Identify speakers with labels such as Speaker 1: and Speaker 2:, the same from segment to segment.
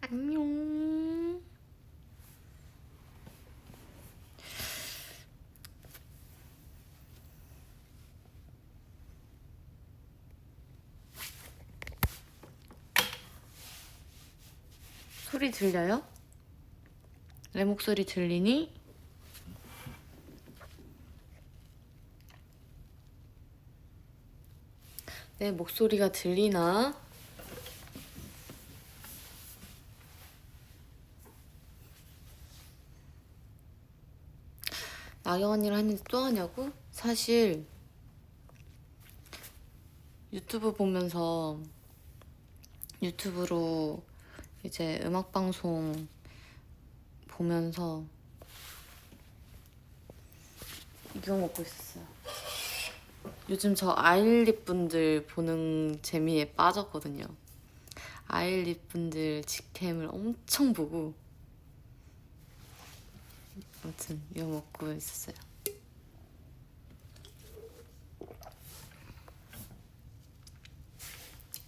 Speaker 1: 안녕. 소리 들려요? 내 목소리 들리니? 내 목소리가 들리나? 나경 언니랑 했는데 또 하냐고? 사실 유튜브 보면서 유튜브로 이제 음악방송 보면서 이거 먹고 있었어요. 요즘 저 아일릿 분들 보는 재미에 빠졌거든요. 아일릿 분들 직캠을 엄청 보고 아무튼 이거 먹고 있었어요.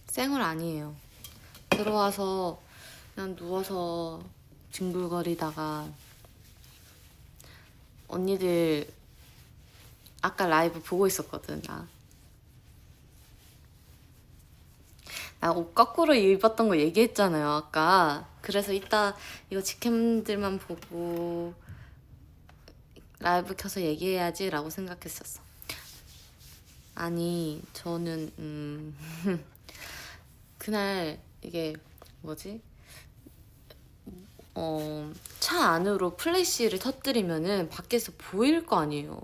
Speaker 1: 생얼 아니에요. 들어와서 그냥 누워서 뒹굴거리다가 언니들 아까 라이브 보고 있었거든. 나 옷 거꾸로 입었던 거 얘기했잖아요 아까. 그래서 이따 이거 직캠들만 보고 라이브 켜서 얘기해야지 라고 생각했었어. 아니 저는 그날 이게 뭐지? 차 안으로 플래시를 터뜨리면은 밖에서 보일 거 아니에요.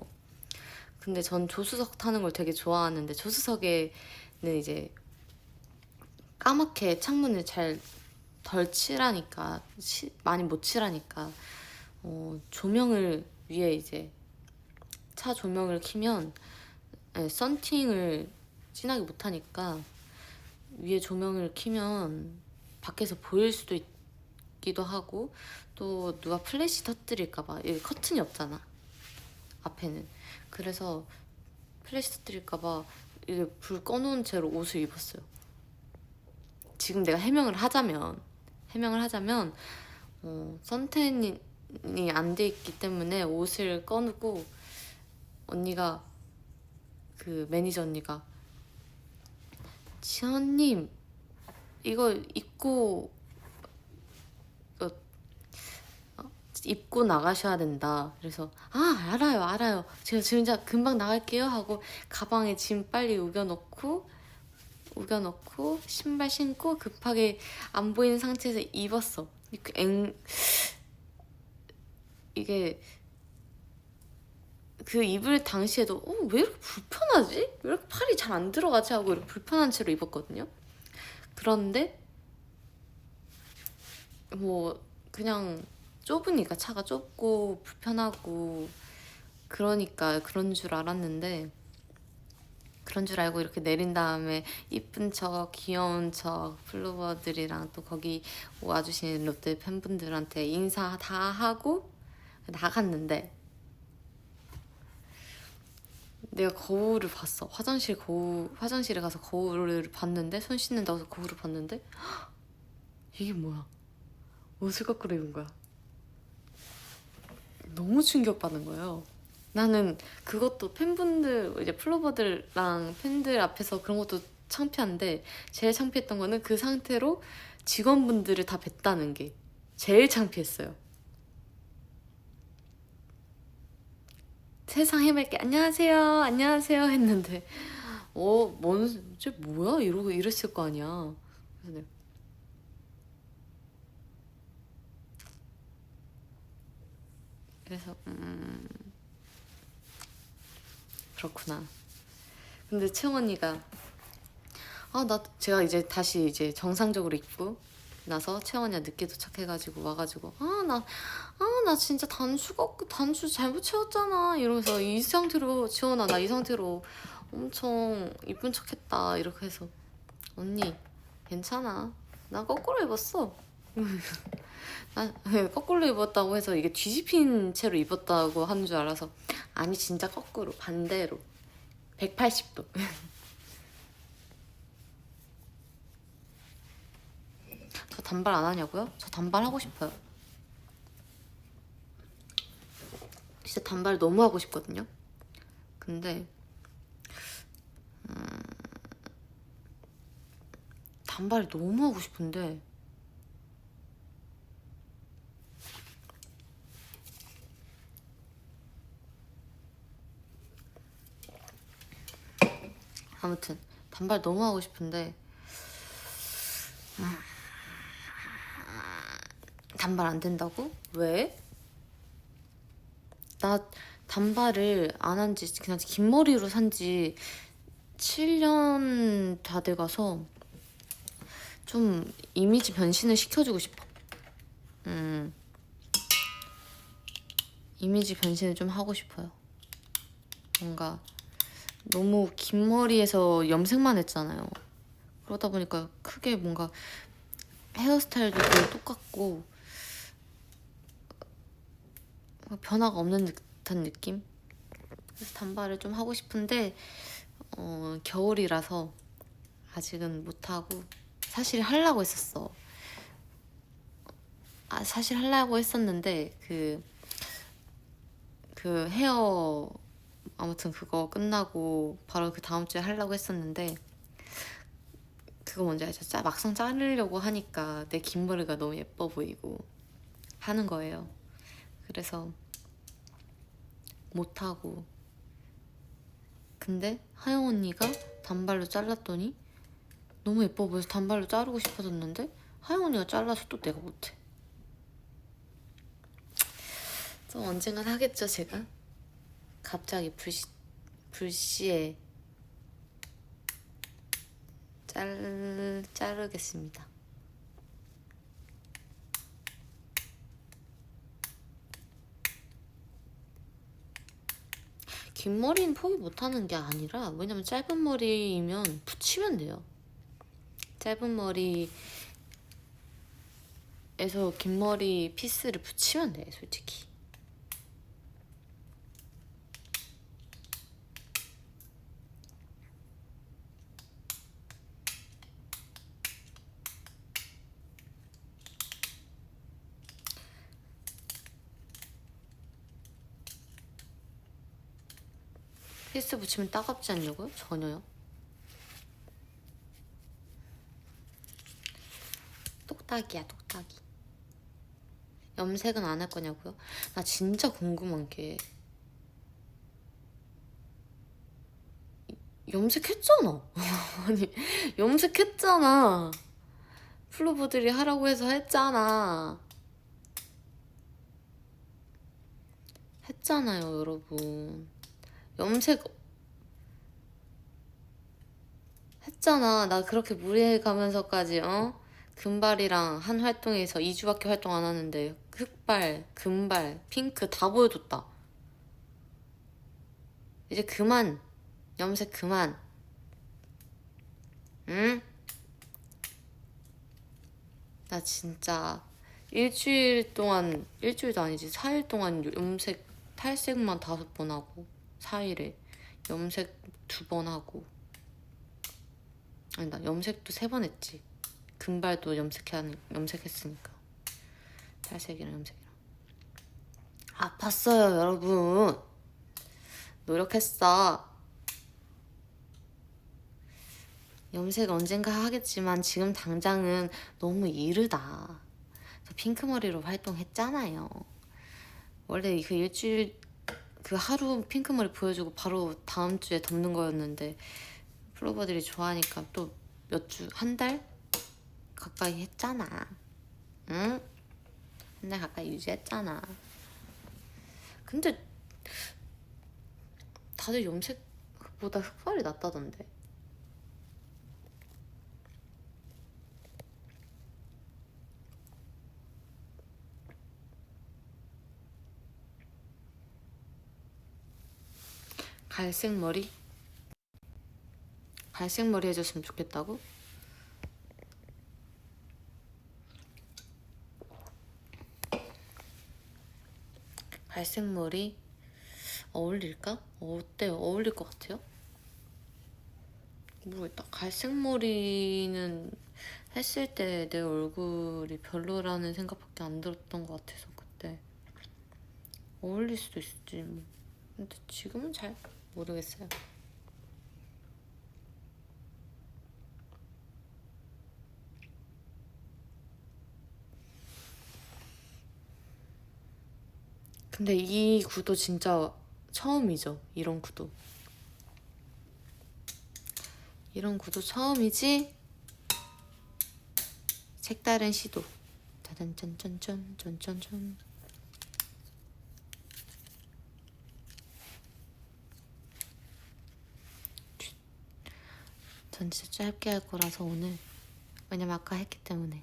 Speaker 1: 근데 전 조수석 타는 걸 되게 좋아하는데 조수석에는 이제 까맣게 창문을 잘 덜 칠하니까 많이 못 칠하니까 조명을 위에 이제 차 조명을 켜면 썬팅을 진하게 못하니까 위에 조명을 켜면 밖에서 보일 수도 있기도 하고 또 누가 플래시 터뜨릴까봐 여기 커튼이 없잖아 앞에는. 그래서 플래시 터뜨릴까봐 이게 불 꺼놓은 채로 옷을 입었어요. 지금 내가 해명을 하자면 선텐이 안 돼 있기 때문에 옷을 꺼놓고 언니가 그 매니저 언니가 지연님 이거 입고 나가셔야 된다. 그래서 알아요 제가 진짜 금방 나갈게요 하고 가방에 짐 빨리 우겨넣고 신발 신고 급하게 안 보이는 상태에서 입었어. 이게 그 입을 당시에도 왜 이렇게 불편하지? 왜 이렇게 팔이 잘 안 들어가지? 하고 이렇게 불편한 채로 입었거든요. 그런데 뭐 그냥 좁으니까 차가 좁고 불편하고 그러니까 그런 줄 알았는데 그런 줄 알고 이렇게 내린 다음에 이쁜 척 귀여운 척 플로버들이랑 또 거기 와주신 롯데 팬분들한테 인사 다 하고 나갔는데 내가 거울을 봤어. 화장실에 가서 거울을 봤는데 손 씻는다고 거울을 봤는데 이게 뭐야? 옷을 거꾸로 입은 거야. 너무 충격받은 거예요. 나는 그것도 팬분들 이제 플로버들랑 팬들 앞에서 그런 것도 창피한데 제일 창피했던 거는 그 상태로 직원분들을 다 뵀다는 게 제일 창피했어요. 세상 해맑게 안녕하세요 했는데 쟤 뭐야? 이러고 이랬을 거 아니야. 그래서 그렇구나. 근데 채영 언니가 제가 이제 다시 이제 정상적으로 입고 나서 채영 언니가 늦게 도착해가지고 와가지고 나 진짜 단추 잘못 채웠잖아 이러면서 이 상태로 지원아 나 이 상태로 엄청 이쁜 척했다 이렇게 해서 언니 괜찮아 나 거꾸로 입었어. 나 거꾸로 입었다고 해서 이게 뒤집힌 채로 입었다고 하는 줄 알아서 아니 진짜 거꾸로 반대로 180도. 저 단발 안 하냐고요? 저 단발 하고 싶어요. 진짜 단발 너무 하고 싶거든요. 근데 단발이 너무 하고 싶은데 아무튼 단발 너무 하고 싶은데 단발 안 된다고? 왜? 나 단발을 안 한 지 그냥 긴 머리로 산 지 7년 다 돼가서 좀 이미지 변신을 시켜주고 싶어. 이미지 변신을 좀 하고 싶어요. 뭔가 너무 긴 머리에서 염색만 했잖아요. 그러다 보니까 크게 뭔가 헤어스타일도 거의 똑같고 변화가 없는 듯한 느낌? 그래서 단발을 좀 하고 싶은데 겨울이라서 아직은 못하고 사실 하려고 했었어. 사실 하려고 했었는데 그 헤어 아무튼 그거 끝나고 바로 그 다음 주에 하려고 했었는데 그거 뭔지 알죠? 막상 자르려고 하니까 내 긴 머리가 너무 예뻐 보이고 하는 거예요. 그래서 못하고 근데 하영 언니가 단발로 잘랐더니 너무 예뻐 보여서 단발로 자르고 싶어졌는데 하영 언니가 잘라서 또 내가 못해. 또 언젠간 하겠죠 제가. 갑자기 불시에 자르겠습니다. 긴 머리는 포기 못하는 게 아니라 왜냐면 짧은 머리이면 붙이면 돼요. 짧은 머리에서 긴 머리 피스를 붙이면 돼 솔직히. 피스 붙이면 따갑지 않냐고요? 전혀요. 똑딱이야 똑딱이. 염색은 안 할 거냐고요? 나 진짜 궁금한 게 염색했잖아. 아니 염색했잖아. 플로버들이 하라고 해서 했잖아. 했잖아요 여러분. 염색 했잖아. 나 그렇게 무리해 가면서까지 금발이랑 한 활동에서 2주밖에 활동 안 하는데 흑발, 금발, 핑크 다 보여줬다. 이제 그만. 염색 그만. 응? 나 진짜 일주일도 아니지 4일 동안 염색 탈색만 5번 하고 4일에 염색 2번 하고 아니 나 염색도 3번 했지. 금발도 염색했으니까 탈색이랑 염색이랑 아팠어요 여러분. 노력했어. 염색 언젠가 하겠지만 지금 당장은 너무 이르다. 저 핑크머리로 활동했잖아요. 원래 그 일주일 그 하루 핑크머리 보여주고 바로 다음 주에 덮는 거였는데 플로버들이 좋아하니까 또 한 달 가까이 했잖아. 응? 한 달 가까이 유지했잖아. 근데 다들 염색보다 흑발이 낫다던데. 갈색 머리? 갈색 머리 해줬으면 좋겠다고? 갈색 머리 어울릴까? 어때요? 어울릴 것 같아요? 모르겠다. 갈색머리는 했을 때 내 얼굴이 별로라는 생각밖에 안 들었던 것 같아서 그때 어울릴 수도 있을지 뭐. 근데 지금은 잘 모르겠어요. 근데 이 구도 진짜 처음이죠. 이런 구도. 이런 구도 처음이지? 색다른 시도. 짜잔짠짠짠짠짠짠. 전 진짜 짧게 할 거라서 오늘. 왜냐면 아까 했기 때문에.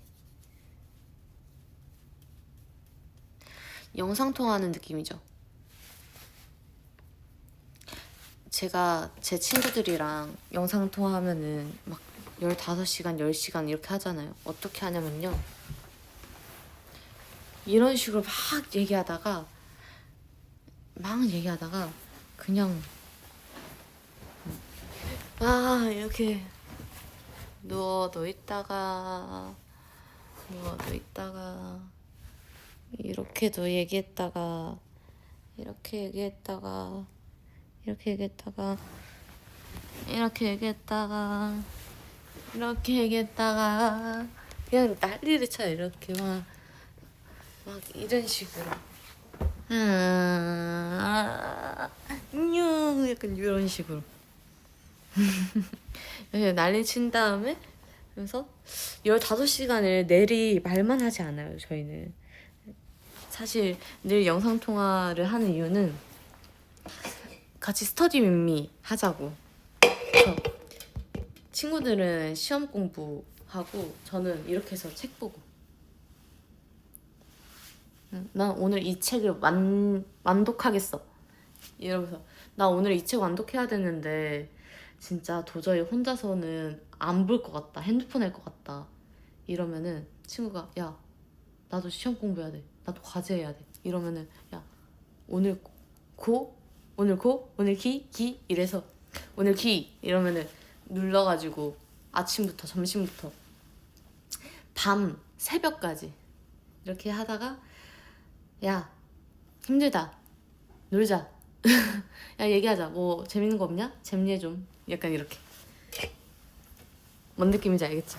Speaker 1: 영상통화하는 느낌이죠. 제가 제 친구들이랑 영상통화하면은 막 15시간, 10시간 이렇게 하잖아요. 어떻게 하냐면요. 이런 식으로 막 얘기하다가 그냥 이렇게 누워도 있다가 이렇게도 얘기했다가 이렇게 얘기했다가 이렇게 얘기했다가 이렇게 얘기했다가 이렇게 얘기했다가 그냥 난리를 쳐요. 이렇게 막 이런 식으로 안녕 약간 이런 식으로 난리 친 다음에 그래서 15시간을 내리 말만 하지 않아요. 저희는 사실 늘 영상통화를 하는 이유는 같이 스터디 윗미 하자고. 그래서 친구들은 시험 공부하고 저는 이렇게 해서 책 보고 난 오늘 이 책을 완독하겠어 이러면서 나 오늘 이 책 완독해야 되는데 진짜 도저히 혼자서는 안 볼 것 같다. 핸드폰 할 것 같다. 이러면은 친구가 야 나도 시험 공부해야 돼. 나도 과제해야 돼. 이러면은 야 오늘 오늘 기 이래서 오늘 기 이러면은 눌러가지고 아침부터 점심부터 밤 새벽까지 이렇게 하다가 야 힘들다 놀자 야 얘기하자 뭐 재밌는 거 없냐? 재미해 좀 약간 이렇게 뭔 느낌인지 알겠지?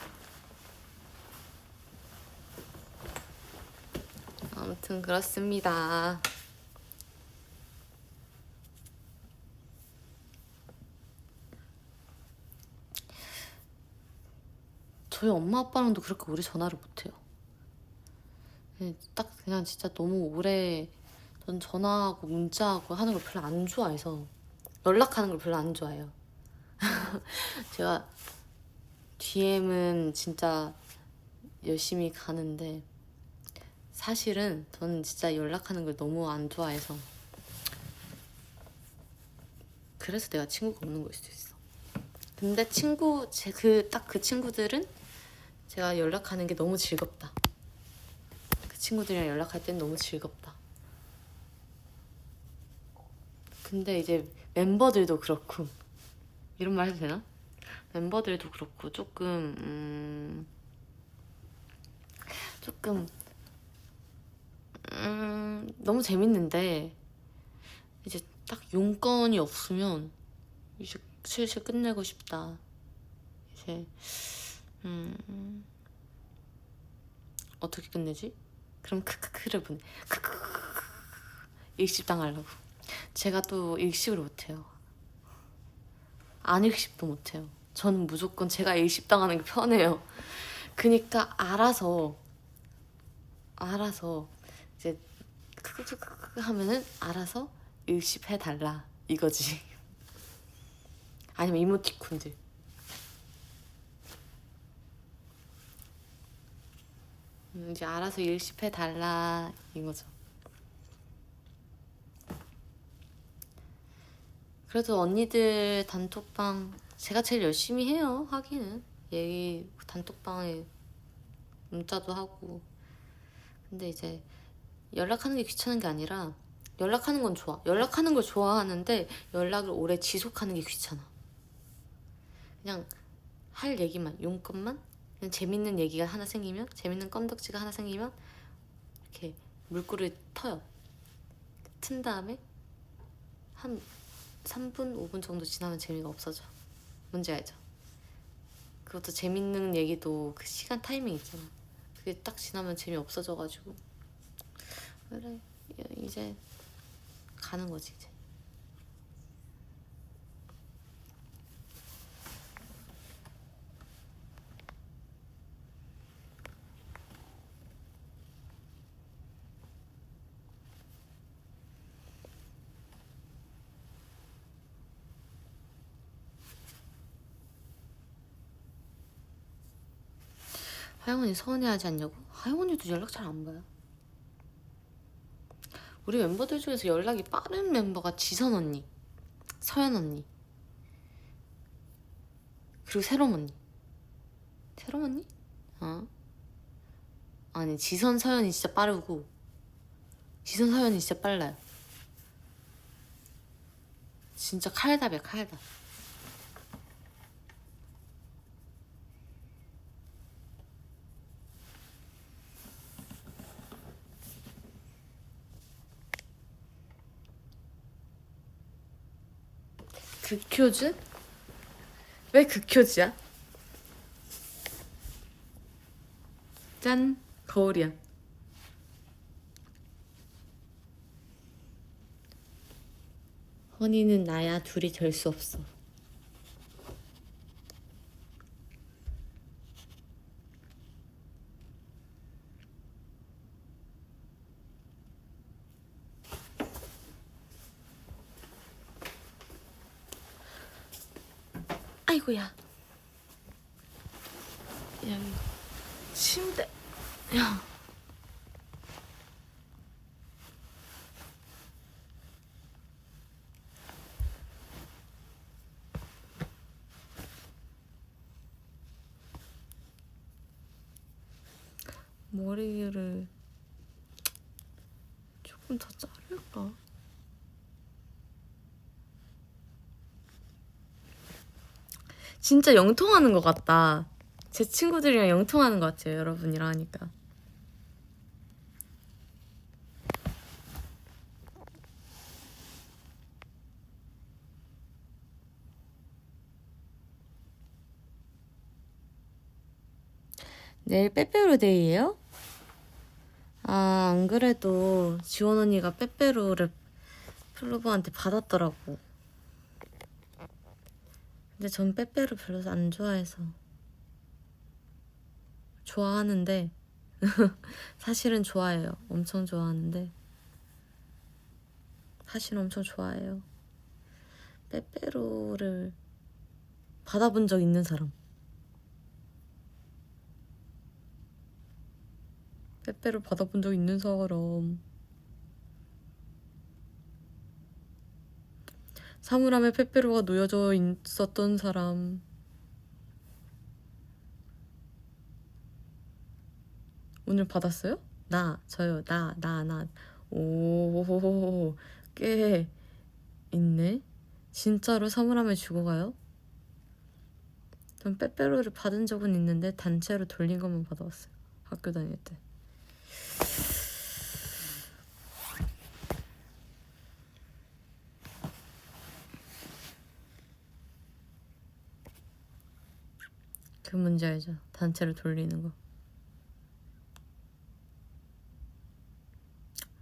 Speaker 1: 아무튼 그렇습니다. 저희 엄마 아빠랑도 그렇게 오래 전화를 못해요. 딱 그냥 진짜 너무 오래 전 전화하고 문자하고 하는 걸 별로 안 좋아해서 연락하는 걸 별로 안 좋아해요. 제가 DM은 진짜 열심히 가는데 사실은 저는 진짜 연락하는 걸 너무 안 좋아해서 그래서 내가 친구가 없는 걸 수도 있어. 근데 딱 그 친구들은 제가 연락하는 게 너무 즐겁다. 그 친구들이랑 연락할 땐 너무 즐겁다. 근데 이제 멤버들도 그렇고 이런 말 해도 되나? 멤버들도 그렇고 조금 너무 재밌는데 이제 딱 용건이 없으면 이제 슬슬 끝내고 싶다. 이제 어떻게 끝내지? 그럼 크크크를 보내. 크크크크 일십 당하려고. 제가 또 일식을 못해요. 안 일식도 못해요. 저는 무조건 제가 일십 당하는 게 편해요. 그니까 알아서 이제 크크크크 하면은 알아서 일십 해달라 이거지. 아니면 이모티콘들. 이제 알아서 일십 해달라 이거죠. 그래도 언니들 단톡방 제가 제일 열심히 해요. 하기는 얘기 단톡방에 문자도 하고. 근데 이제 연락하는 게 귀찮은 게 아니라 연락하는 건 좋아. 연락하는 걸 좋아하는데 연락을 오래 지속하는 게 귀찮아. 그냥 할 얘기만, 용건만, 그냥 재밌는 얘기가 하나 생기면, 재밌는 건덕지가 하나 생기면 이렇게 물꼬를 터요. 튼 다음에 한 3분, 5분 정도 지나면 재미가 없어져. 뭔지 알죠? 그것도 재밌는 얘기도 그 시간 타이밍 있잖아. 그게 딱 지나면 재미 없어져가지고 그래 이제 가는 거지 이제. 하영언니 서운해하지 않냐고? 하영언니도 연락 잘 안 봐요. 우리 멤버들 중에서 연락이 빠른 멤버가 지선 언니, 서연 언니, 그리고 세롬 언니. 세롬 언니? 어? 아니 지선 서연이 진짜 빠르고 지선 서연이 진짜 빨라요. 진짜 칼답이야 칼답. 극효즈? 왜 극효즈야? 짠 거울이야. 허니는 나야 둘이 될 수 없어. 아이고야. 여기 침대. 야. 머리를 조금 더 자를까? 진짜 영통하는 것 같다. 제 친구들이랑 영통하는 것 같아요. 여러분이랑 하니까. 내일 빼빼로데이예요? 아, 안 그래도 지원 언니가 빼빼로를 플로버한테 받았더라고. 근데 전 빼빼로 별로 안 좋아해서. 좋아하는데 사실은 좋아해요. 엄청 좋아하는데 사실은 엄청 좋아해요. 빼빼로를 받아본 적 있는 사람. 빼빼로 받아본 적 있는 사람. 사물함에 빼빼로가 놓여져 있었던 사람. 오늘 받았어요? 저요. 오, 꽤 있네. 진짜로 사물함에 주고 가요? 전 빼빼로를 받은 적은 있는데 단체로 돌린 것만 받아왔어요. 학교 다닐 때. 그 문제 알죠? 단체로 돌리는 거.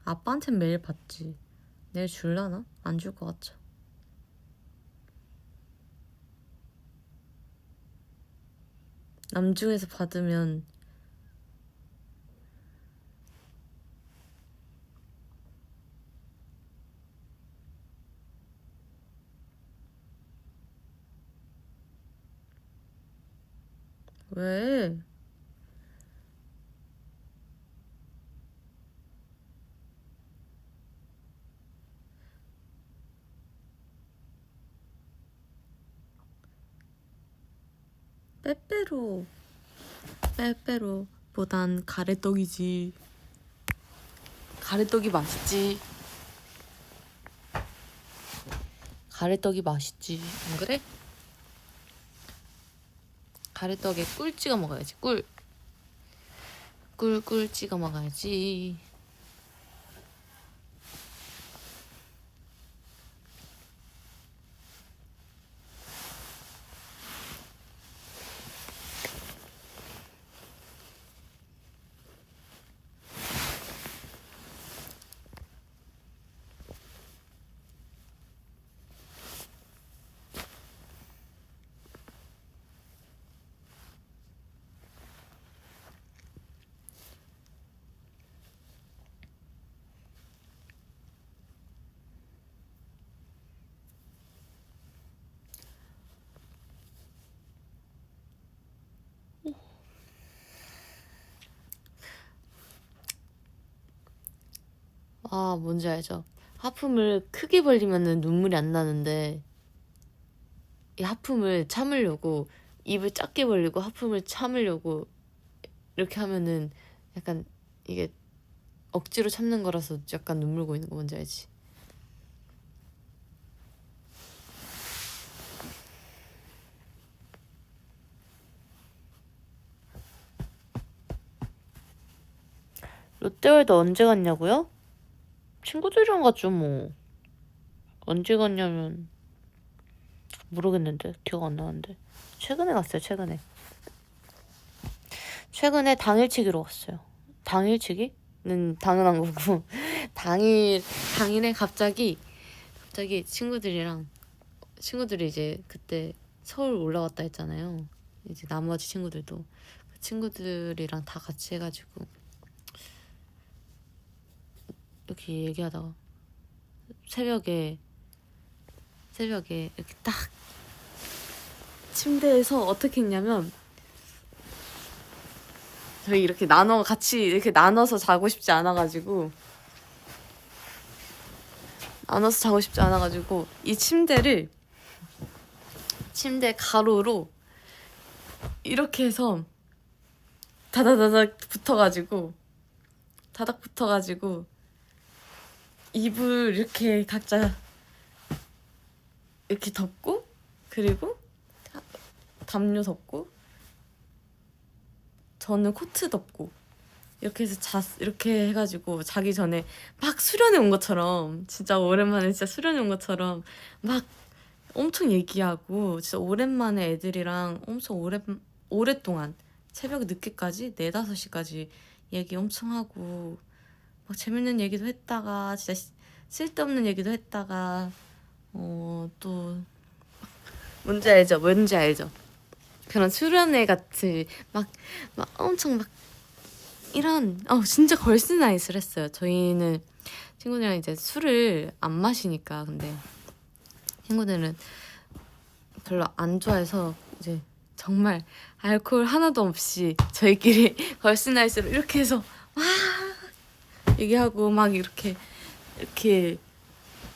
Speaker 1: 아빠한텐 매일 받지. 내일 줄라나? 안 줄 것 같죠? 남중에서 받으면 왜? 빼빼로보단 가래떡이지. 가래떡이 맛있지. 가래떡이 맛있지. 안 그래? 가래떡에 꿀 찍어 먹어야지. 꿀 찍어 먹어야지. 아, 뭔지 알죠? 하품을 크게 벌리면은 눈물이 안 나는데 이 하품을 참으려고 입을 작게 벌리고 하품을 참으려고 이렇게 하면은 약간 이게 억지로 참는 거라서 약간 눈물 고이는 거 뭔지 알지? 롯데월드 언제 갔냐고요? 친구들이랑 갔죠 뭐. 언제 갔냐면 모르겠는데 기억 안 나는데 최근에 갔어요. 최근에 당일치기로 갔어요. 당일치기는 당연한 거고 당일에 갑자기 친구들이 이제 그때 서울 올라왔다 했잖아요. 이제 나머지 친구들도 그 친구들이랑 다 같이 해가지고 이렇게 얘기하다가 새벽에 이렇게 딱 침대에서 어떻게 했냐면 저희 이렇게 같이 이렇게 나눠서 자고 싶지 않아가지고 이 침대 가로로 이렇게 해서 다다다닥 붙어가지고 이불 이렇게 각자 이렇게 덮고 그리고 담요 덮고 저는 코트 덮고 이렇게 해서 이렇게 해가지고 자기 전에 막 수련회 온 것처럼 진짜 오랜만에 진짜 수련회 온 것처럼 막 엄청 얘기하고 진짜 오랜만에 애들이랑 엄청 오랫동안 새벽 늦게까지 4, 5시까지 얘기 엄청 하고 막 재밌는 얘기도 했다가 진짜 쓸데없는 얘기도 했다가 또 뭔지 알죠? 그런 수련회 같은 막 엄청 막 이런 진짜 걸스나잇을 했어요. 저희는 친구들이랑 이제 술을 안 마시니까 근데 친구들은 별로 안 좋아해서 이제 정말 알코올 하나도 없이 저희끼리 걸스나잇으로 이렇게 해서 막 얘기하고 막 이렇게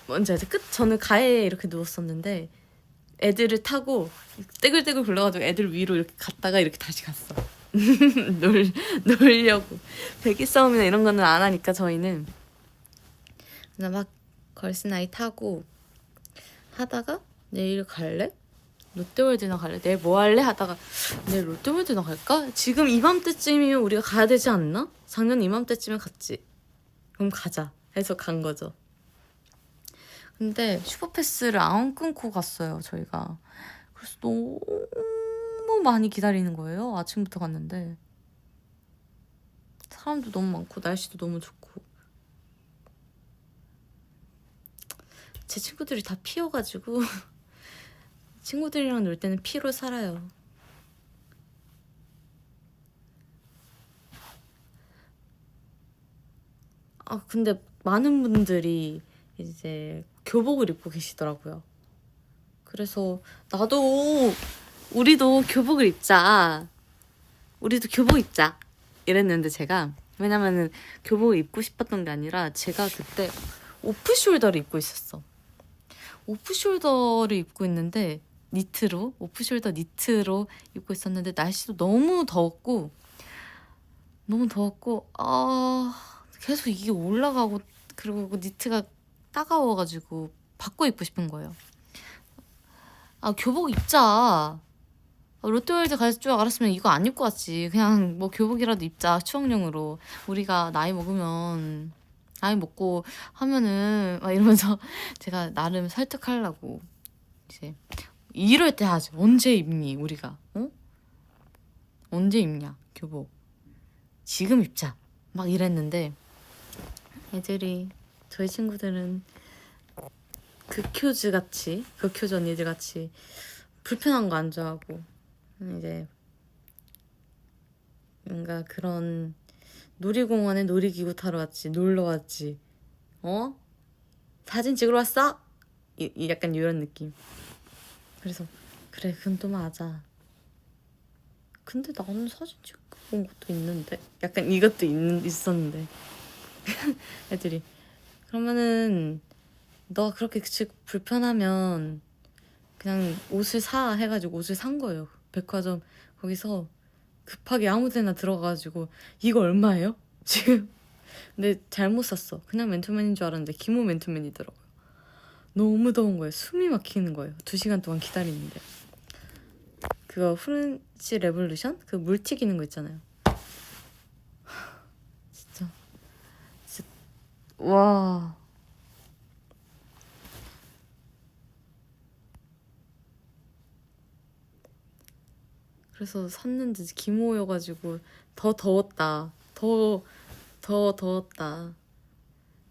Speaker 1: 뭔지 알죠? 저는 가해에 이렇게 누웠었는데 애들을 타고 떼굴떼굴 굴러가지고 애들 위로 이렇게 갔다가 이렇게 다시 갔어. 놀려고. 베개 싸움이나 이런 거는 안 하니까 저희는 그냥 막 걸스나잇 하고 하다가 내일 갈래? 롯데월드나 갈래? 내일 뭐 할래? 하다가 내일 롯데월드나 갈까? 지금 이맘때쯤이면 우리가 가야 되지 않나? 작년 이맘때쯤에 갔지. 그럼 가자 해서 간 거죠. 근데 슈퍼패스를 안 끊고 갔어요 저희가. 그래서 너무 많이 기다리는 거예요. 아침부터 갔는데 사람도 너무 많고 날씨도 너무 좋고 제 친구들이 다 피여가지고 친구들이랑 놀 때는 피로 살아요. 근데 많은 분들이 이제 교복을 입고 계시더라고요. 그래서 우리도 교복을 입자. 이랬는데 제가 왜냐면은 교복을 입고 싶었던 게 아니라 제가 그때 오프숄더를 입고 있었어. 오프숄더를 입고 있는데 오프숄더 니트로 입고 있었는데 날씨도 너무 더웠고 계속 이게 올라가고 그리고 니트가 따가워가지고 바꿔 입고 싶은 거예요. 교복 입자. 롯데월드 갈 줄 알았으면 이거 안 입고 왔지. 그냥 뭐 교복이라도 입자, 추억용으로. 우리가 나이 먹으면, 나이 먹고 하면은 막 이러면서 제가 나름 설득하려고 이제 이럴 때 하죠. 언제 입니 우리가? 어? 언제 입냐 교복? 지금 입자. 막 이랬는데 애들이, 저희 친구들은 극효즈 같이, 극효즈 언니들 같이 불편한 거 안 좋아하고 이제 뭔가 그런 놀이공원에 놀이기구 타러 왔지, 놀러 왔지, 어? 사진 찍으러 왔어? 약간 이런 느낌. 그래서 그래, 그건 또 맞아. 근데 나는 사진 찍고 온 것도 있는데, 약간 이것도 있었는데 애들이 그러면은 너 그렇게 불편하면 그냥 옷을 사 해가지고 옷을 산 거예요. 백화점 거기서 급하게 아무 데나 들어가가지고 이거 얼마예요? 지금. 근데 잘못 샀어. 그냥 맨투맨인 줄 알았는데 기모 맨투맨이더라고요. 너무 더운 거예요. 숨이 막히는 거예요. 2시간 동안 기다리는데. 그거 프렌치 레볼루션? 그 물 튀기는 거 있잖아요. 진짜 와. 그래서 샀는데 기모여가지고 더 더웠다. 더 더웠다.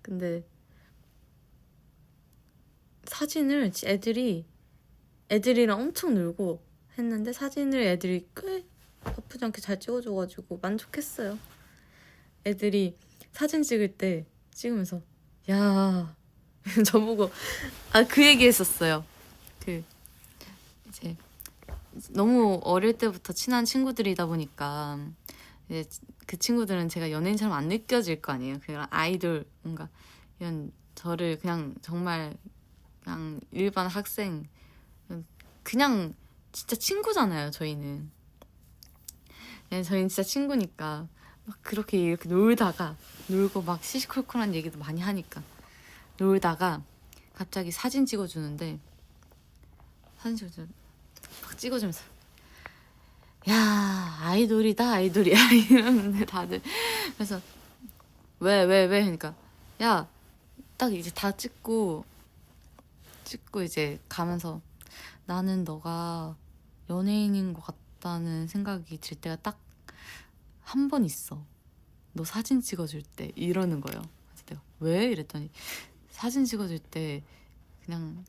Speaker 1: 근데 사진을 애들이랑 엄청 놀고 했는데 사진을 애들이 꽤 나쁘지 않게 잘 찍어줘가지고 만족했어요. 애들이 사진 찍을 때 찍으면서 야 저보고 그 얘기 했었어요. 그 이제 너무 어릴 때부터 친한 친구들이다 보니까 이제 그 친구들은 제가 연예인처럼 안 느껴질 거 아니에요. 그냥 아이돌 뭔가 이런 저를 그냥 정말 그냥 일반 학생, 그냥 진짜 친구잖아요. 저희는 저희는 진짜 친구니까 막 그렇게 이렇게 놀고 막 시시콜콜한 얘기도 많이 하니까 놀다가 갑자기 사진 찍어주는데 막 찍어주면서 야 아이돌이다 아이돌이야 이러는데 다들 그래서 왜 그러니까 야 딱 이제 다 찍고 이제 가면서 나는 너가 연예인인 것 같다는 생각이 들 때가 딱 한 번 있어. 너 사진 찍어줄 때 이러는 거예요. 그래서 내가 왜? 이랬더니 사진 찍어줄 때 그냥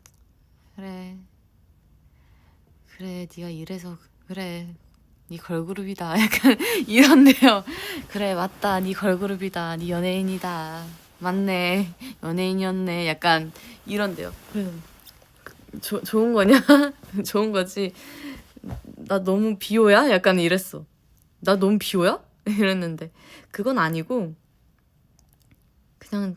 Speaker 1: 그래 네가 이래서 그래 네 걸그룹이다 약간 이런데요. 그래 맞다 네 걸그룹이다 네 연예인이다 맞네 연예인이었네 약간 이런데요. 그래서 좋은 거냐? 좋은 거지. 나 너무 비호야? 약간 이랬어. 나 너무 비호야? 이랬는데 그건 아니고 그냥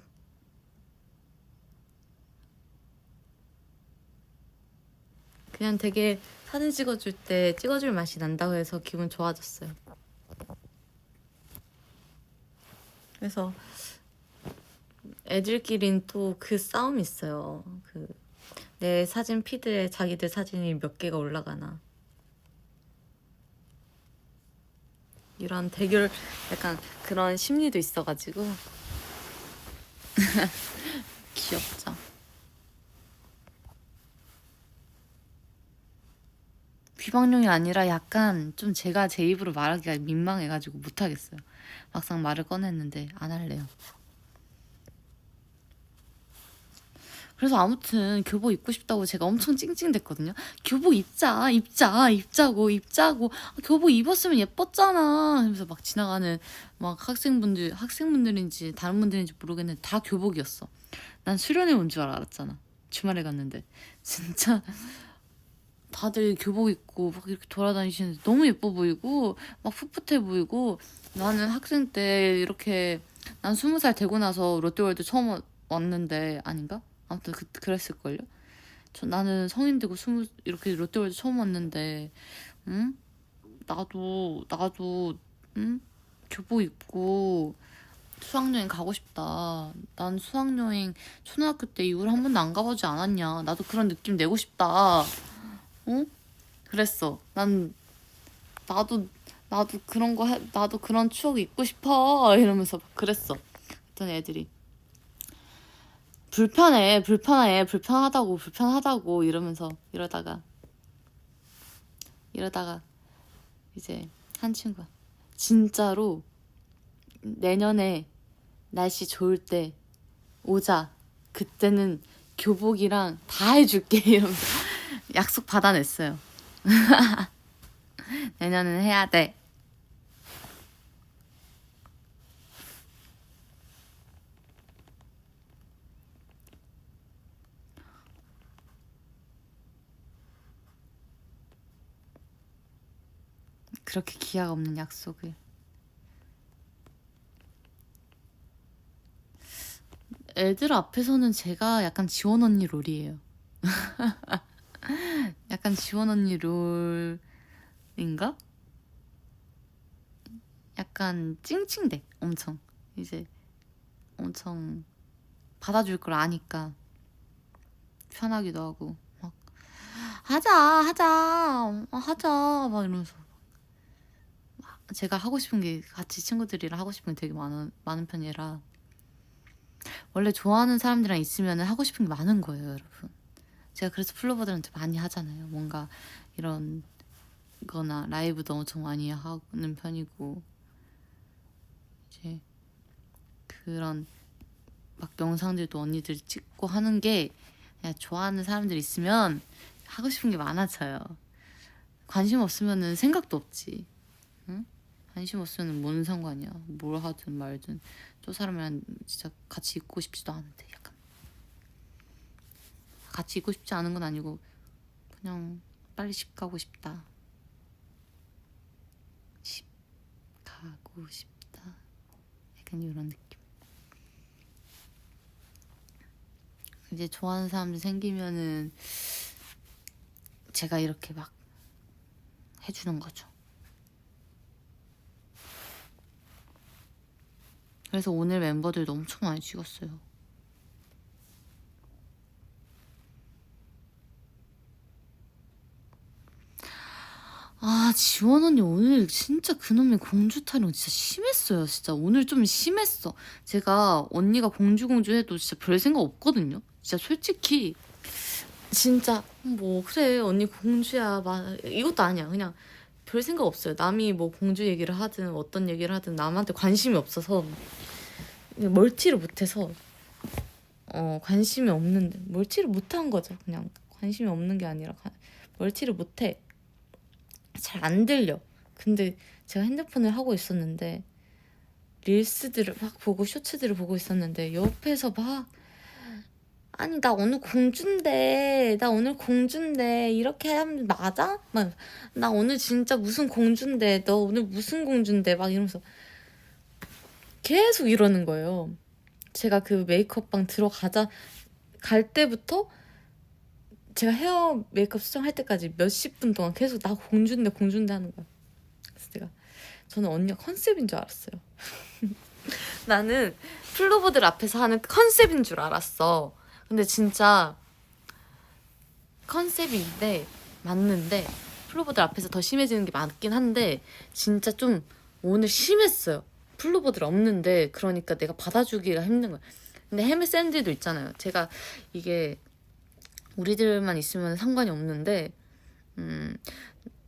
Speaker 1: 되게 사진 찍어줄 때 찍어줄 맛이 난다고 해서 기분 좋아졌어요. 그래서 애들끼린 또 그 싸움이 있어요. 내 사진 피드에 자기들 사진이 몇 개가 올라가나 이런 대결 약간 그런 심리도 있어가지고 귀엽죠. 비방용이 아니라 약간 좀 제가 제 입으로 말하기가 민망해가지고 못하겠어요. 막상 말을 꺼냈는데 안 할래요. 그래서 아무튼 교복 입고 싶다고 제가 엄청 찡찡댔거든요. 교복 입자고 교복 입었으면 예뻤잖아. 그러면서 막 지나가는 막 학생분들인지 다른 분들인지 모르겠는데 다 교복이었어. 난 수련회 온 줄 알았잖아. 주말에 갔는데 진짜 다들 교복 입고 막 이렇게 돌아다니시는데 너무 예뻐 보이고 막 풋풋해 보이고. 나는 학생 때 이렇게 난 20살 되고 나서 롯데월드 처음 왔는데 아닌가? 아무튼 그랬을걸요? 나는 성인 되고 이렇게 롯데월드 처음 왔는데 응? 나도 응? 교복 입고 수학여행 가고 싶다. 난 수학여행 초등학교 때 이후로 한 번도 안 가보지 않았냐. 나도 그런 느낌 내고 싶다. 응? 그랬어. 난 나도 그런 거 나도 그런 추억 있고 싶어 이러면서 막 그랬어. 그랬더니 애들이 불편하다고 이러면서 이러다가 이제 한 친구가 진짜로 내년에 날씨 좋을 때 오자. 그때는 교복이랑 다 해줄게 이러면서 약속 받아냈어요. 내년은 해야 돼. 그렇게 기약 없는 약속을. 애들 앞에서는 제가 약간 지원 언니 롤이에요. 약간 지원 언니 롤인가? 약간 찡찡대. 엄청 이제 엄청 받아줄 걸 아니까 편하기도 하고 막 하자 막 이러면서 제가 하고 싶은 게 같이 친구들이랑 하고 싶은 게 되게 많은 편이라 원래 좋아하는 사람들이랑 있으면 하고 싶은 게 많은 거예요, 여러분. 제가 그래서 플로버들한테 많이 하잖아요. 뭔가 이런 거나 라이브도 엄청 많이 하는 편이고 이제 그런 막 영상들도 언니들 찍고 하는 게 그냥 좋아하는 사람들 있으면 하고 싶은 게 많아져요. 관심 없으면은 생각도 없지. 응? 관심 없으면 뭔 상관이야. 뭘 하든 말든 저 사람이랑 진짜 같이 있고 싶지도 않은데 약간 같이 있고 싶지 않은 건 아니고 그냥 빨리 집 가고 싶다. 집 가고 싶다. 약간 이런 느낌. 이제 좋아하는 사람들 생기면은 제가 이렇게 막 해주는 거죠. 그래서 오늘 멤버들도 엄청 많이 찍었어요. 아, 지원 언니 오늘 진짜 그놈의 공주 타령 진짜 심했어요. 진짜 오늘 좀 심했어. 제가 언니가 공주 해도 진짜 별 생각 없거든요. 진짜 솔직히 진짜 뭐 그래 언니 공주야 막 이것도 아니야. 그냥 별 생각 없어요. 남이 뭐 공주 얘기를 하든 어떤 얘기를 하든 남한테 관심이 없어서 멀티를 못해서 관심이 없는데 멀티를 못한 거죠. 그냥 관심이 없는 게 아니라 멀티를 못해. 잘 안 들려. 근데 제가 핸드폰을 하고 있었는데 릴스들을 막 보고 쇼츠들을 보고 있었는데 옆에서 막 아니 나 오늘 공주인데 이렇게 하면 맞아? 막 나 오늘 진짜 무슨 공주인데 너 오늘 무슨 공주인데 막 이러면서 계속 이러는 거예요. 제가 그 메이크업방 갈 때부터 제가 헤어 메이크업 수정할 때까지 몇십 분 동안 계속 나 공주인데 하는 거야. 그래서 저는 언니가 컨셉인 줄 알았어요. 나는 플로버들 앞에서 하는 컨셉인 줄 알았어. 근데 진짜 컨셉인데 맞는데 플로버들 앞에서 더 심해지는 게 맞긴 한데 진짜 좀 오늘 심했어요. 플로버들 없는데 그러니까 내가 받아주기가 힘든 거야. 근데 헤메 샌디도 있잖아요. 제가 이게 우리들만 있으면 상관이 없는데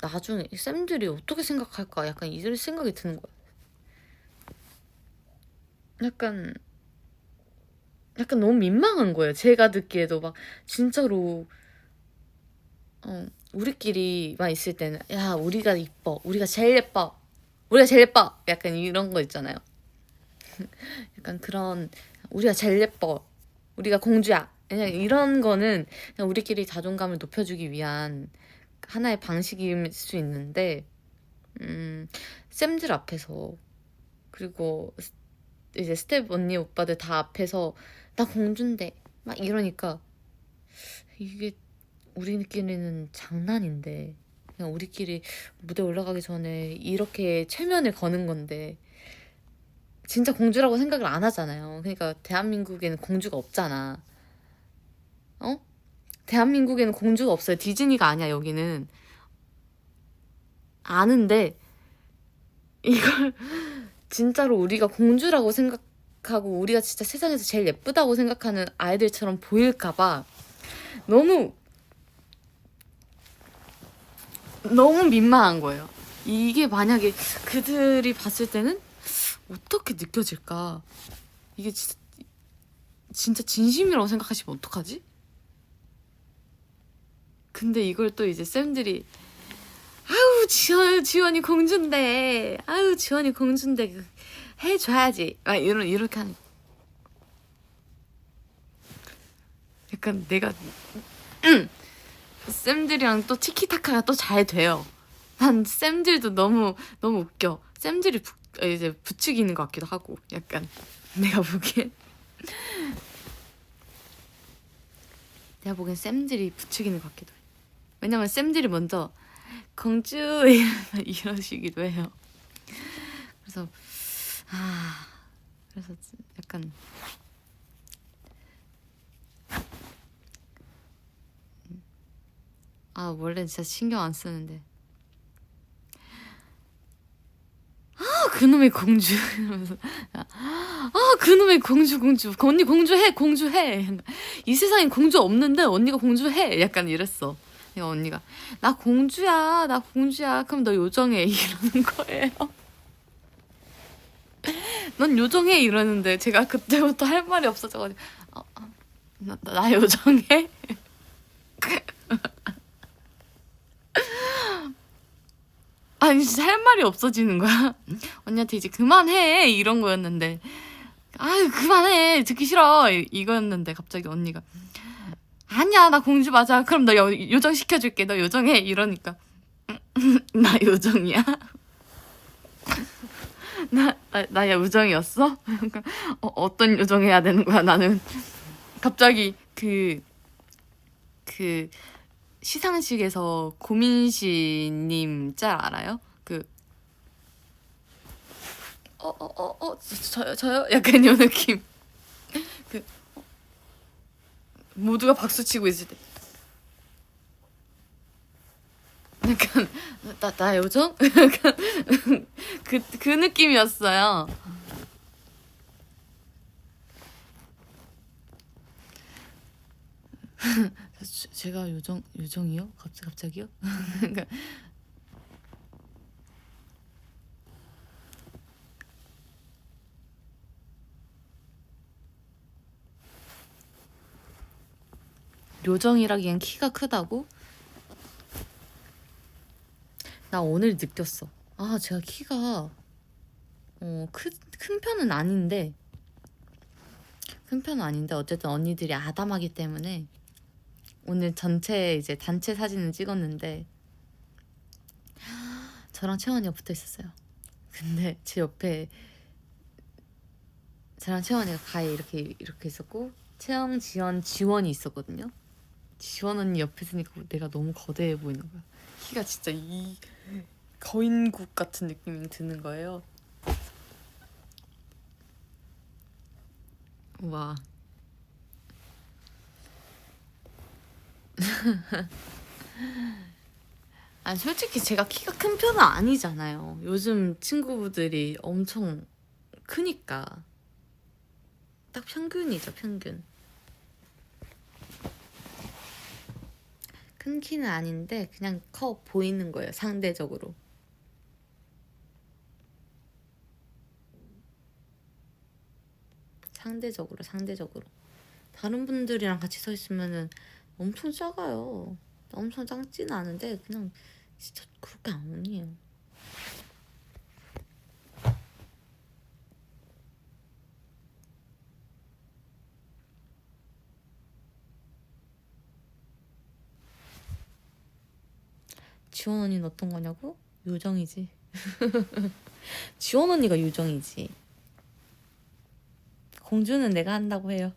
Speaker 1: 나중에 쌤들이 어떻게 생각할까 약간 이런 생각이 드는 거야. 약간 너무 민망한 거예요. 제가 듣기에도 막 진짜로 우리끼리만 있을 때는 야 우리가 이뻐 우리가 제일 예뻐 약간 이런 거 있잖아요. 약간 그런 우리가 제일 예뻐 우리가 공주야 그냥 이런 거는 그냥 우리끼리 자존감을 높여주기 위한 하나의 방식일 수 있는데 쌤들 앞에서 그리고 이제 스텝 언니 오빠들 다 앞에서 나 공주인데 막 이러니까 이게 우리끼리는 장난인데 그냥 우리끼리 무대 올라가기 전에 이렇게 최면을 거는 건데 진짜 공주라고 생각을 안 하잖아요. 그러니까 대한민국에는 공주가 없잖아. 대한민국에는 공주가 없어요. 디즈니가 아니야 여기는. 아는데 이걸 진짜로 우리가 공주라고 생각하고 우리가 진짜 세상에서 제일 예쁘다고 생각하는 아이들처럼 보일까봐 너무 민망한 거예요. 이게 만약에 그들이 봤을 때는 어떻게 느껴질까? 이게 진짜 진심이라고 생각하시면 어떡하지? 근데 이걸 또 이제 쌤들이 아유 지원이 공주인데 아유 지원이 공주인데 해줘야지 이렇게 하는 약간 내가 쌤들이랑 또 티키타카가 또 잘 돼요. 난 쌤들도 너무 웃겨. 쌤들이 이제 부추기는 것 같기도 하고 약간 내가 보기엔 쌤들이 부추기는 것 같기도 해. 왜냐면 쌤들이 먼저 공주 이러시기도 해요. 그래서 그래서 약간 원래 진짜 신경 안 쓰는데 그놈의 공주 이러면서 그놈의 공주 언니 공주해 이 세상에 공주 없는데 언니가 공주해 약간 이랬어. 내가 언니가 나 공주야 그럼 너 요정해 이러는 거예요. 넌 요정해 이러는데 제가 그때부터 할 말이 없어져가지고 나 요정해? 아니 진짜 할 말이 없어지는 거야. 언니한테 이제 그만해 이런 거였는데 그만해 듣기 싫어 이거였는데 갑자기 언니가 아니야 나 공주 맞아 그럼 너 요정 시켜줄게 너 요정해 이러니까 나 요정이야? 나 요정이었어? 어떤 요정 해야 되는 거야 나는. 갑자기 그 시상식에서 고민씨님 짤 알아요? 저요? 약간 이 느낌. 모두가 박수 치고 있을 때 약간 나 요정? 약간 그 느낌이었어요. 제가 요정이요? 갑자기요? 그러니까 요정이라기엔 키가 크다고? 나 오늘 느꼈어. 제가 키가 큰 편은 아닌데 어쨌든 언니들이 아담하기 때문에 오늘 전체 이제 단체 사진을 찍었는데 저랑 채원이가 붙어 있었어요. 근데 제 옆에 저랑 채원이가 가에 이렇게 있었고 채영, 지연, 지원이 있었거든요. 지원 언니 옆에 있으니까 내가 너무 거대해 보이는 거야. 키가 진짜 이 거인국 같은 느낌이 드는 거예요. 와. 솔직히 제가 키가 큰 편은 아니잖아요. 요즘 친구들이 엄청 크니까 딱 평균이죠, 평균. 큰 키는 아닌데 그냥 커 보이는 거예요, 상대적으로. 상대적으로. 다른 분들이랑 같이 서 있으면은 엄청 작아요. 엄청 작지는 않은데 그냥 진짜 그렇게 아니에요. 지원 언니는 어떤 거냐고? 요정이지. 지원 언니가 요정이지. 공주는 내가 한다고 해요.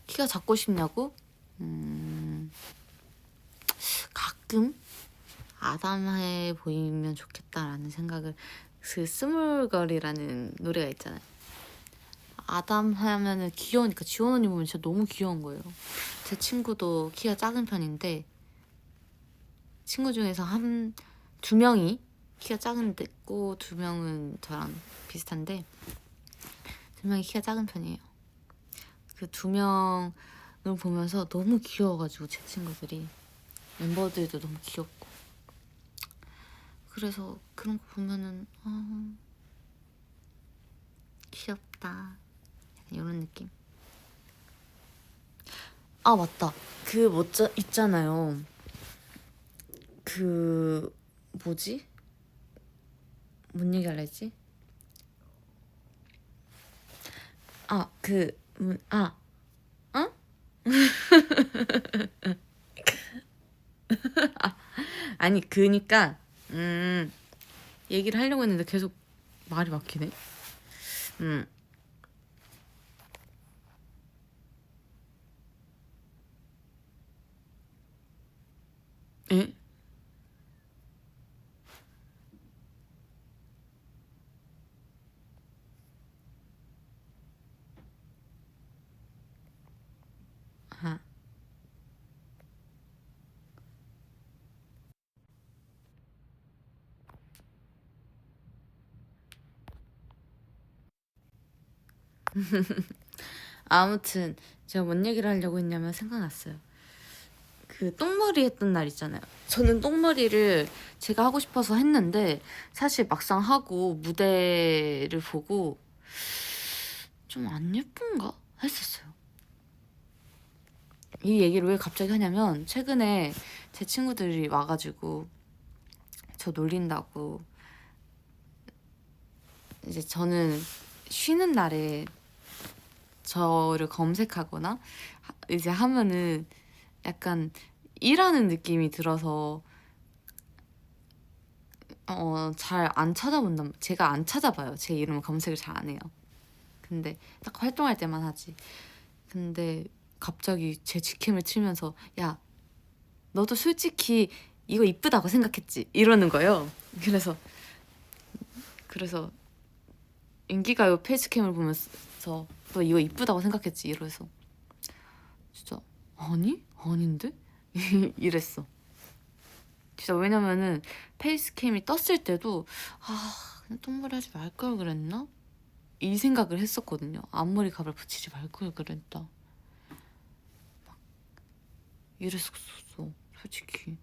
Speaker 1: 키가 작고 싶냐고? 가끔 아담해 보이면 좋겠다라는 생각을 스물걸이라는 노래가 있잖아요. 아담 하면은 귀여우니까 지원 언니 보면 진짜 너무 귀여운 거예요. 제 친구도 키가 작은 편인데 친구 중에서 두 명이 키가 작은데 있고 두 명은 저랑 비슷한데 두 명이 키가 작은 편이에요. 그 두 명을 보면서 너무 귀여워가지고 제 친구들이 멤버들도 너무 귀엽고 그래서 그런 거 보면은 귀엽다 이런 느낌. 아 맞다. 그 있잖아요. 그 뭐지? 뭔 얘기 할라 했지? 어? 아니 그니까 얘기를 하려고 했는데 계속 말이 막히네. 에? 아. 아무튼 제가 뭔 얘기를 하려고 했냐면 생각났어요. 그 똥머리 했던 날 있잖아요. 저는 똥머리를 제가 하고 싶어서 했는데 사실 막상 하고 무대를 보고 좀 안 예쁜가 했었어요. 이 얘기를 왜 갑자기 하냐면 최근에 제 친구들이 와가지고 저 놀린다고 이제 저는 쉬는 날에 저를 검색하거나 이제 하면은 약간 일하는 느낌이 들어서 잘 안 찾아본단 제가 안 찾아봐요. 제 이름을 검색을 잘 안 해요. 근데 딱 활동할 때만 하지. 근데 갑자기 제 직캠을 치면서 야 너도 솔직히 이거 이쁘다고 생각했지? 이러는 거예요. 그래서 인기가요 페이스캠을 보면서 너 이거 이쁘다고 생각했지? 이래서 진짜 아닌데? 이랬어. 진짜 왜냐면은 페이스캠이 떴을 때도 그냥 똥머리 하지 말 걸 그랬나? 이 생각을 했었거든요. 앞머리 가발 붙이지 말 걸 그랬다. 막 이랬었어 솔직히.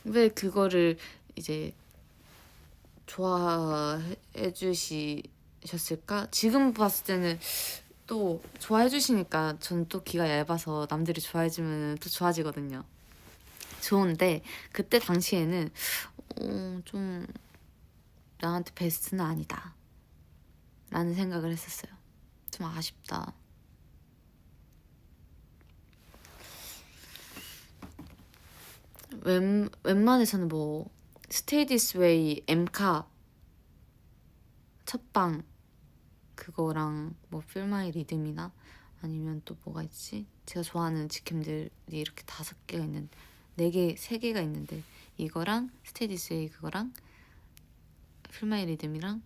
Speaker 1: 왜 그거를 이제 좋아해 주시셨을까? 지금 봤을 때는 또 좋아해 주시니까 저는 또 귀가 얇아서 남들이 좋아해 주면 또 좋아지거든요. 좋은데 그때 당시에는 좀 나한테 베스트는 아니다 라는 생각을 했었어요. 좀 아쉽다. 웬만해서는 뭐 스테이 디스 웨이, 엠카 첫방 그거랑 뭐 필 마이 리듬이나 아니면 또 뭐가 있지? 제가 좋아하는 직캠들이 이렇게 5개가 있는 4개, 3개가 있는데 이거랑 스테이 디스 웨이 그거랑 필 마이 리듬이랑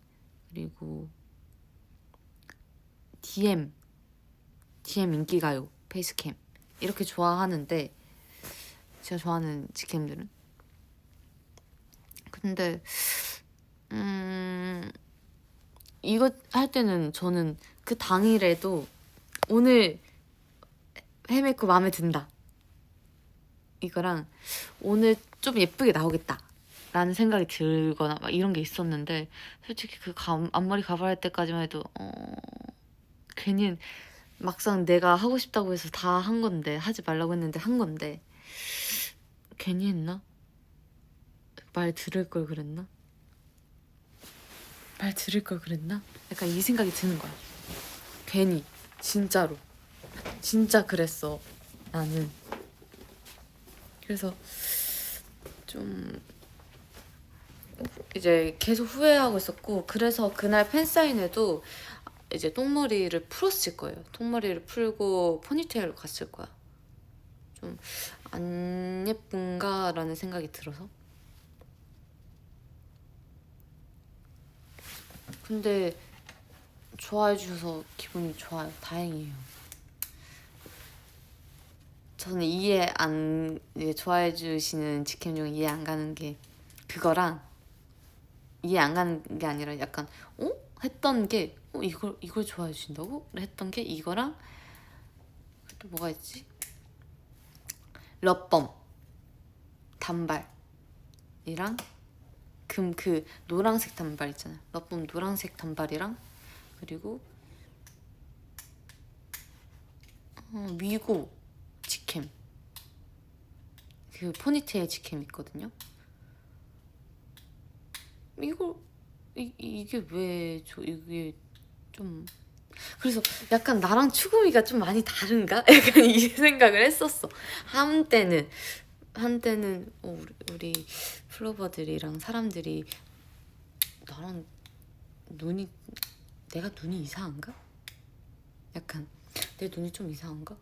Speaker 1: 그리고 DM 인기가요 페이스캠 이렇게 좋아하는데 제가 좋아하는 직캠들은 근데 이거 할 때는 저는 그 당일에도 오늘 헤메코 마음에 든다 이거랑 오늘 좀 예쁘게 나오겠다 라는 생각이 들거나 막 이런 게 있었는데 솔직히 그 앞머리 가발할 때까지만 해도 괜히 막상 내가 하고 싶다고 해서 다 한 건데 하지 말라고 했는데 한 건데 괜히 했나? 말 들을 걸 그랬나? 말 들을 걸 그랬나? 약간 이 생각이 드는 거야. 괜히 진짜로 진짜 그랬어 나는. 그래서 좀 이제 계속 후회하고 있었고 그래서 그날 팬사인회도 이제 똥머리를 풀었을 거예요. 똥머리를 풀고 포니테일로 갔을 거야. 좀 안 예쁜가 라는 생각이 들어서. 근데 좋아해 주셔서 기분이 좋아요. 다행이에요. 저는 이제 좋아해 주시는 직캠 중에 이해 안 가는 게 그거랑, 이해 안 가는 게 아니라 약간 했던 게 이걸 좋아해 주신다고? 했던 게 이거랑, 또 뭐가 있지? 럿범 단발이랑 그 노란색 단발 있잖아요. 럿범 노란색 단발이랑, 그리고 위고 직캠, 그 포니테일 직캠 있거든요. 이게 왜 이게 좀, 그래서 약간 나랑 추구미가 좀 많이 다른가? 약간 이 생각을 했었어. 한때는 우리 플로버들이랑 사람들이 나랑 내가 눈이 이상한가? 약간 내 눈이 좀 이상한가?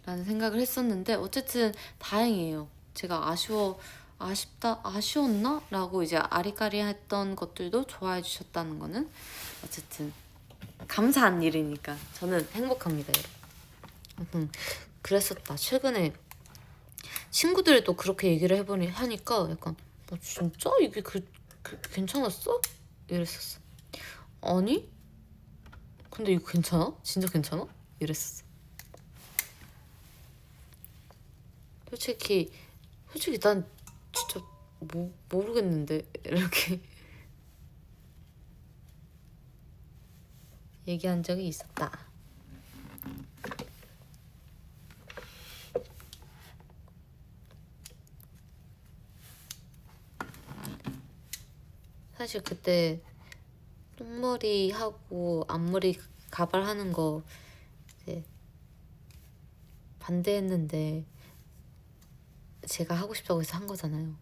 Speaker 1: 라는 생각을 했었는데, 어쨌든 다행이에요. 제가 아쉬웠나? 라고 이제 아리까리했던 것들도 좋아해 주셨다는 거는 어쨌든 감사한 일이니까 저는 행복합니다, 여러분. 그랬었다. 최근에 친구들도 그렇게 얘기를 하니까 약간 진짜 이게 괜찮았어? 이랬었어. 아니? 근데 이거 괜찮아? 진짜 괜찮아? 이랬었어. 솔직히 난 진짜 모르겠는데 이렇게 얘기한 적이 있었다. 사실 그때 똥머리 하고 앞머리 가발하는 거 이제 반대했는데, 제가 하고 싶다고 해서 한 거잖아요.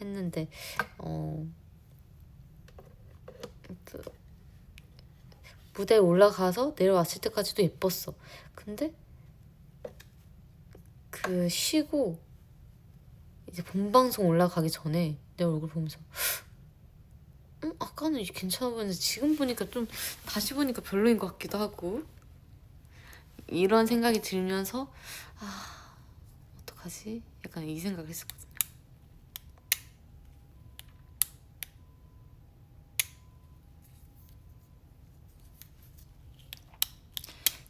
Speaker 1: 했는데 그 무대에 올라가서 내려왔을 때까지도 예뻤어. 근데 그 쉬고 이제 본방송 올라가기 전에 내 얼굴 보면서 아까는 이게 괜찮아 보였는데 지금 보니까 좀, 다시 보니까 별로인 것 같기도 하고, 이런 생각이 들면서 어떡하지? 약간 이 생각을 했었거든요.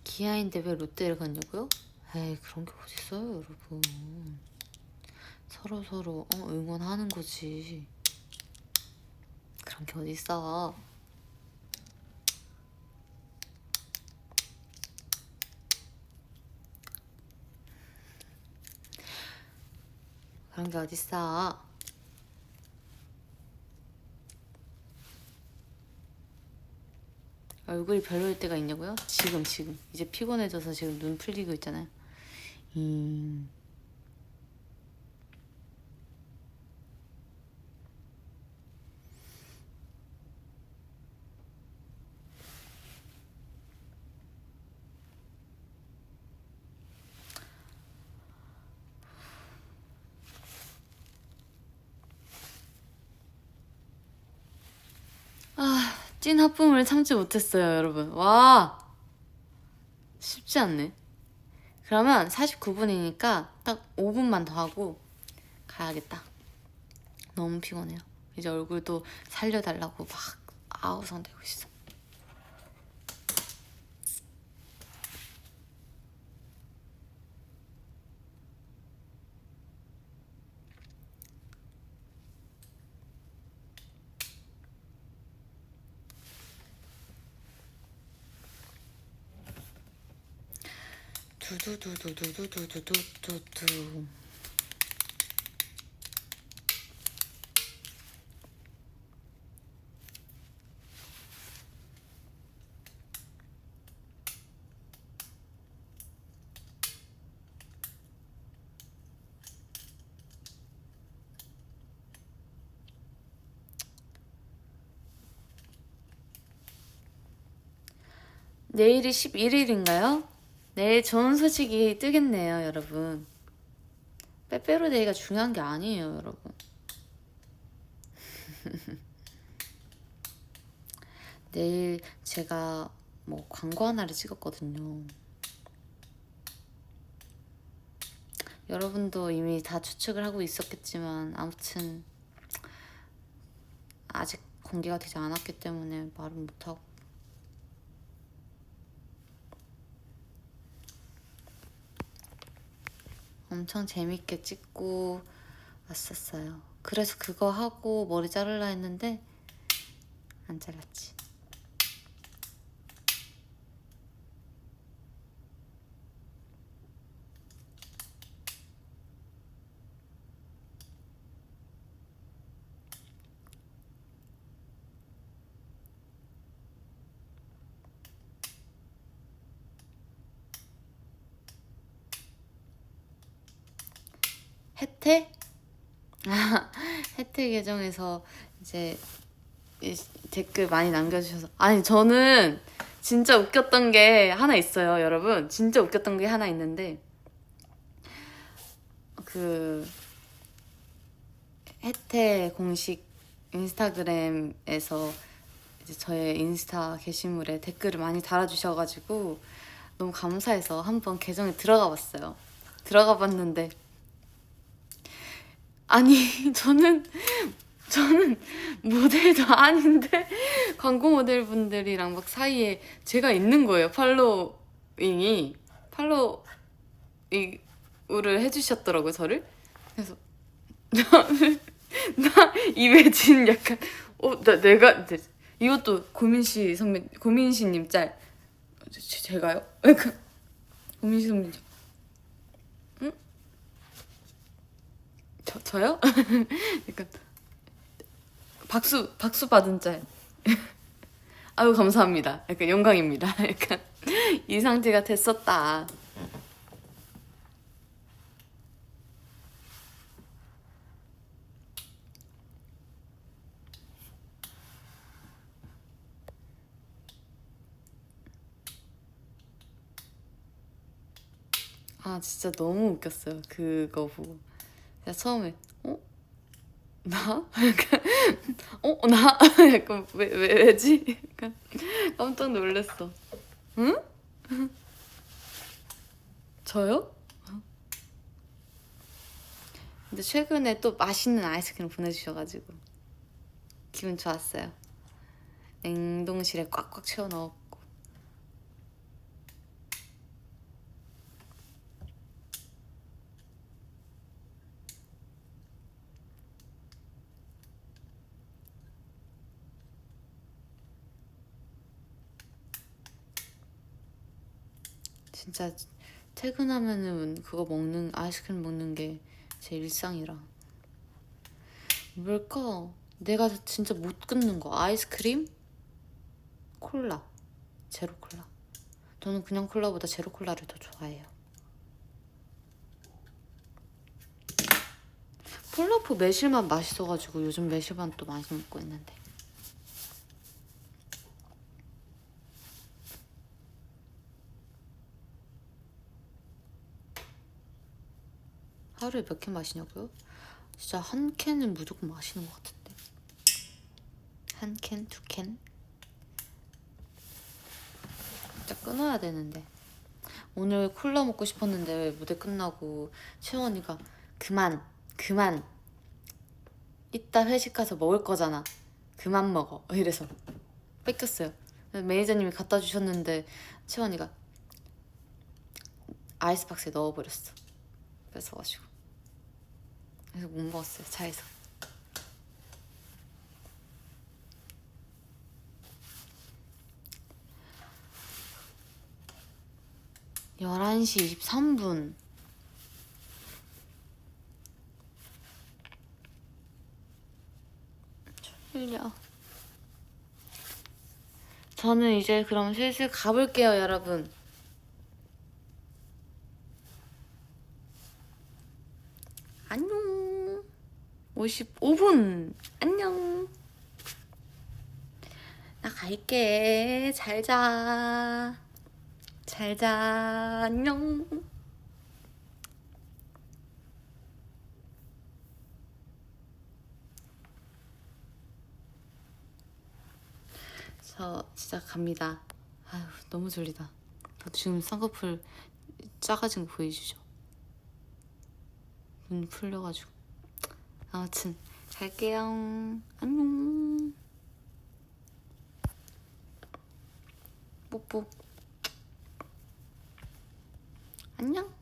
Speaker 1: 기아인데 왜 롯데를 갔냐고요? 에이, 그런 게 어딨어요, 여러분. 서로 응원하는 거지. 그런 게 어딨어. 그런 게 어딨어. 얼굴이 별로일 때가 있냐고요? 지금 이제 피곤해져서 지금 눈 풀리고 있잖아요. 찐 하품을 참지 못했어요, 여러분. 와, 쉽지 않네. 그러면 49분이니까 딱 5분만 더 하고 가야겠다. 너무 피곤해요. 이제 얼굴도 살려달라고 막 아우성되고 있어. 두두두두두두두두두두. 내일이 11일인가요? 내일 좋은 소식이 뜨겠네요, 여러분. 빼빼로데이가 중요한 게 아니에요, 여러분. 내일 제가 뭐 광고 하나를 찍었거든요. 여러분도 이미 다 추측을 하고 있었겠지만 아무튼 아직 공개가 되지 않았기 때문에 말은 못하고. 엄청 재밌게 찍고 왔었어요. 그래서 그거 하고 머리 자르려 했는데 안 잘랐지. 혜택? 혜택 계정에서 이제 댓글 많이 남겨주셔서, 아니 저는 진짜 웃겼던 게 하나 있어요, 여러분. 진짜 웃겼던 게 하나 있는데, 그 혜택 공식 인스타그램에서 이제 저의 인스타 게시물에 댓글을 많이 달아주셔가지고 너무 감사해서 한번 계정에 들어가 봤어요. 들어가 봤는데, 아니 저는 모델도 아닌데 광고 모델분들이랑 막 사이에 제가 있는 거예요. 팔로우를 해주셨더라고요, 저를. 그래서 나 이매진 약간 내가 이것도 고민씨님 짤. 제가요? 약간 고민씨 선배님. 응? 저요? 약간 박수 받은 짤. 아유 감사합니다. 약간 영광입니다. 약간 이 상태가 됐었다. 아 진짜 너무 웃겼어요. 그거 보고 제가 처음에 나? 약간 나? 약간 왜지? 약간 깜짝 놀랐어. 응? 저요? 근데 최근에 또 맛있는 아이스크림 보내주셔가지고 기분 좋았어요. 냉동실에 꽉꽉 채워 넣었고. 진짜 퇴근하면은 그거 아이스크림 먹는 게 제 일상이라. 뭘까? 내가 진짜 못 끊는 거. 아이스크림? 콜라. 제로 콜라. 저는 그냥 콜라보다 제로 콜라를 더 좋아해요. 폴라포 매실맛 맛있어가지고 요즘 매실맛 또 많이 먹고 있는데. 하루에 몇 캔 마시냐고요? 진짜 한 캔은 무조건 마시는 것 같은데. 한 캔, 두 캔? 진짜 끊어야 되는데. 오늘 콜라 먹고 싶었는데 무대 끝나고 채원이가 그만 이따 회식 가서 먹을 거잖아, 그만 먹어 이래서 뺏겼어요. 매니저님이 갖다 주셨는데 채원이가 아이스박스에 넣어버렸어. 뺏어가지고. 그래서 못 먹었어요, 차에서. (11시 23분) 졸려. 저는 이제 그럼 슬슬 가볼게요, 여러분. 안녕. 55분. 안녕. 나 갈게. 잘 자. 잘 자. 안녕. 시작합니다. 아유 너무 졸리다. 지금 쌍꺼풀 작아진 거 보이시죠? 눈 풀려가지고. 아무튼 갈게요. 안녕. 뽀뽀. 안녕.